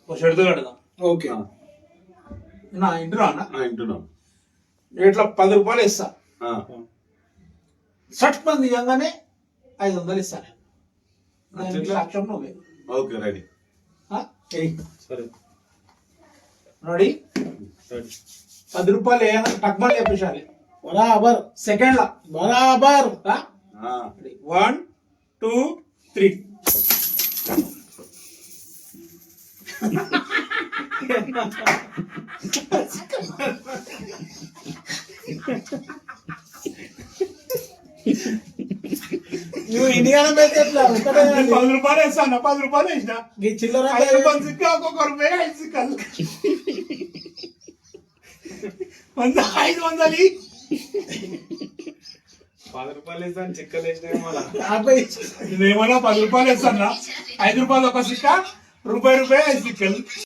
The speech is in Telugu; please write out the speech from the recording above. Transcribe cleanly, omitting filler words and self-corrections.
ఒక షెడ్తో కడదాం. ఓకే నా ఇంటున్నా అన్న వింటున్నాం. ఇట్లా 10 రూపాయలు ఇస్తా. షర్ట్ మంది ఇవ్వగానే 500 ఇస్తాను. సాక్ష్యం నువ్వే. Okay ready. సరే రెడీ. 10 రూపాయలు వేయగానే టక్మని చెప్పేసాలి. బరాబర్ సెకండ్ల బరాబర్. 1 2 3. నువ్వు ఇండియాలో పెట్టట్లా 10 రూపాయలు వేస్తాను. 10 రూపాయలు వేసిన ఈ చిల్లర 5 రూపాయలు సిక్క, ఒక్కొక్క రూపాయి 5 సిక్కలు. 500 10 రూపాయలు వేసాను చిక్కలు వేసినా నేనేమన్నా 10 రూపాయలు వేస్తాను. 5 రూపాయలు ఒక సిక్క, రూపాయి 5 సిక్కలు.